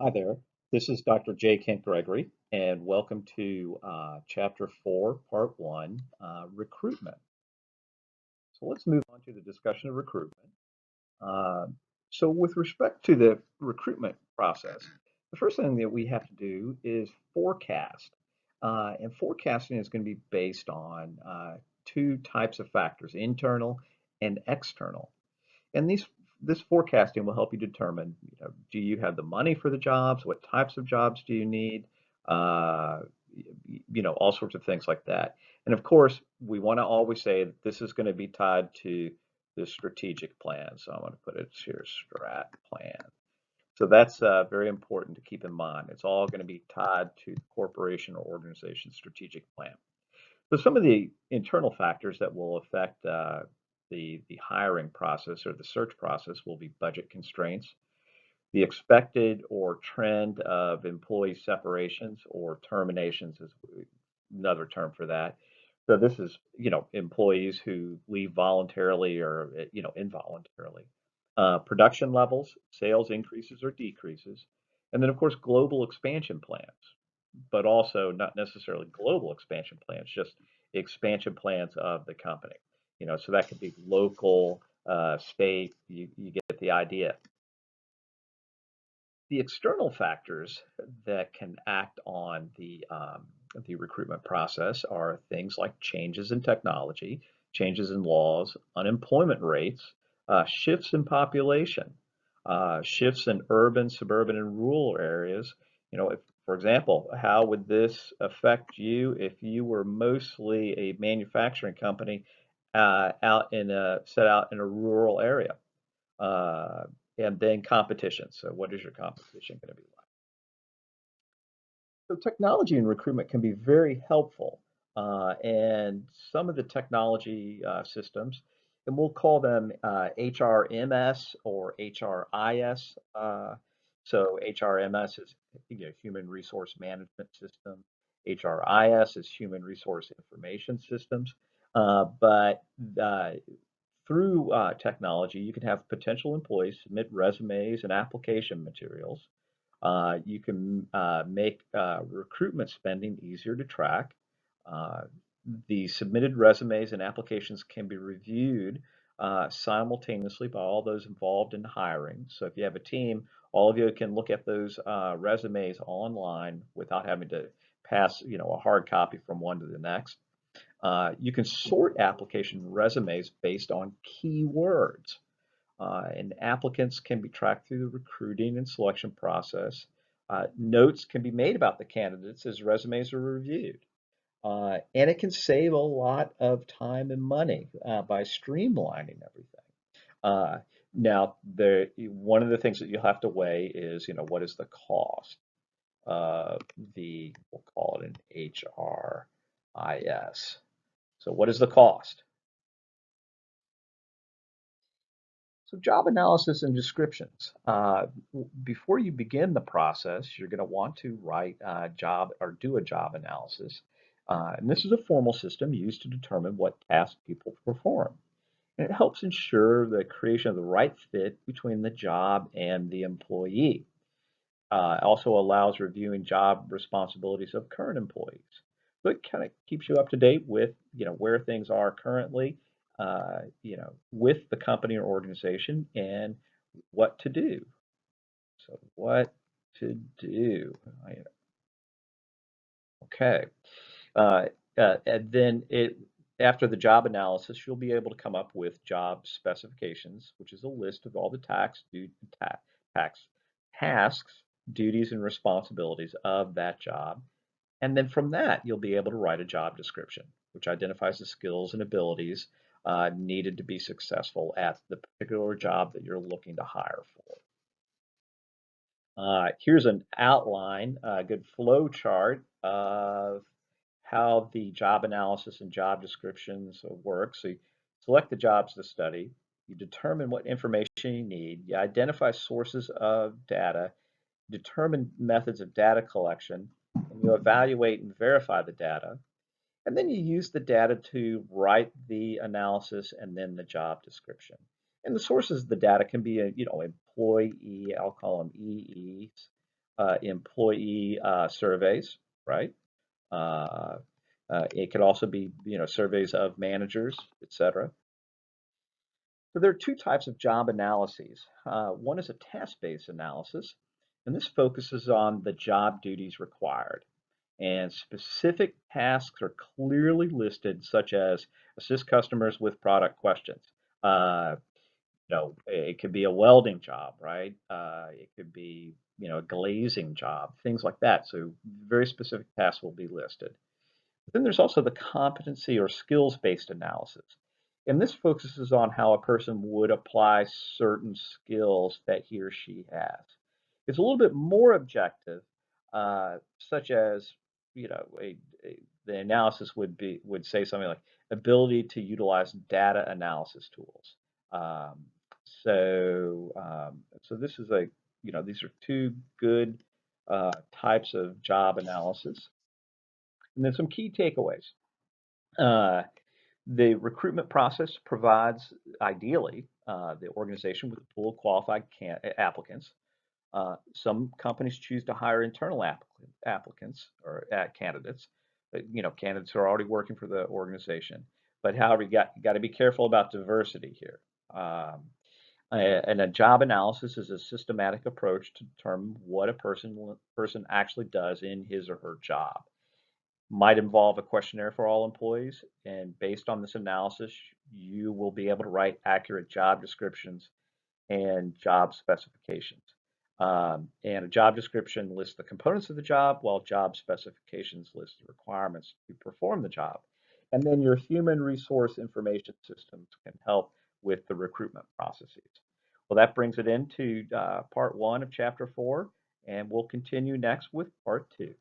Hi there. This is Dr. J. Kent Gregory, and welcome to Chapter 4, Part 1, Recruitment. So let's move on to the discussion of recruitment. Uh, so, with respect to the recruitment process, the first thing that we have to do is forecast. And forecasting is going to be based on two types of factors, internal and external. And this forecasting will help you determine, do you have the money for the jobs? What types of jobs do you need? Uh, all sorts of things like that. And of course, we want to always say that this is going to be tied to the strategic plan. So I'm going to put it here, strat plan. So that's very important to keep in mind. It's all going to be tied to the corporation or organization strategic plan. So some of the internal factors that will affect the hiring process or the search process will be budget constraints, the expected or trend of employee separations or terminations is another term for that. So this is, employees who leave voluntarily or, involuntarily. Production levels, sales increases or decreases, and then of course global expansion plans, but also not necessarily global expansion plans, just expansion plans of the company. So that could be local, state. You get the idea. The external factors that can act on the recruitment process are things like changes in technology, changes in laws, unemployment rates, shifts in population, shifts in urban, suburban, and rural areas. For example, how would this affect you if you were mostly a manufacturing company set out in a rural area? Uh, and then competition. So what is your competition going to be like? So technology in recruitment can be very helpful. And some of the technology systems, and we'll call them HRMS or HRIS. So HRMS is Human Resource Management System. HRIS is Human Resource Information Systems. But through technology, you can have potential employees submit resumes and application materials. You can make recruitment spending easier to track. Uh, the submitted resumes and applications can be reviewed simultaneously by all those involved in hiring. So if you have a team, all of you can look at those resumes online without having to pass, a hard copy from one to the next. You can sort application resumes based on keywords. And applicants can be tracked through the recruiting and selection process. Notes can be made about the candidates as resumes are reviewed. And it can save a lot of time and money by streamlining everything. Uh, Now, one of the things that you'll have to weigh is, what is the cost of we'll call it an HRIS. So what is the cost? So job analysis and descriptions. Before you begin the process, you're going to want to write a job or do a job analysis. And this is a formal system used to determine what tasks people perform. And it helps ensure the creation of the right fit between the job and the employee. It also allows reviewing job responsibilities of current employees. So it kind of keeps you up to date with, where things are currently, with the company or organization and what to do. So what to do. Okay. Uh, and then after the job analysis, you'll be able to come up with job specifications, which is a list of all the tax tasks, duties, and responsibilities of that job. And then from that, you'll be able to write a job description, which identifies the skills and abilities needed to be successful at the particular job that you're looking to hire for. Here's an outline, a good flow chart of how the job analysis and job descriptions work. So you select the jobs to study, you determine what information you need, you identify sources of data, determine methods of data collection, and you evaluate and verify the data. And then you use the data to write the analysis and then the job description. And the sources of the data can be, employee, I'll call them EEs, employee surveys, right? Uh, it could also be, surveys of managers, etc. So there are two types of job analyses. One is a task-based analysis, and this focuses on the job duties required. And specific tasks are clearly listed, such as assist customers with product questions. Uh, it could be a welding job, right? It could be, a glazing job, things like that. So very specific tasks will be listed. Then there's also the competency or skills-based analysis. And this focuses on how a person would apply certain skills that he or she has. It's a little bit more objective, such as, you know, the analysis would say something like ability to utilize data analysis tools. Um, so this is these are two good types of job analysis. And then some key takeaways. Uh, the recruitment process provides, ideally, the organization with a pool of qualified applicants. Some companies choose to hire internal applicants or candidates. Candidates who are already working for the organization. But however, you got to be careful about diversity here. And a job analysis is a systematic approach to determine what a person actually does in his or her job. Might involve a questionnaire for all employees, and based on this analysis, you will be able to write accurate job descriptions and job specifications. And a job description lists the components of the job, while job specifications list the requirements to perform the job. And then your human resource information systems can help with the recruitment processes. Well, that brings it into part one of chapter 4, and we'll continue next with part 2.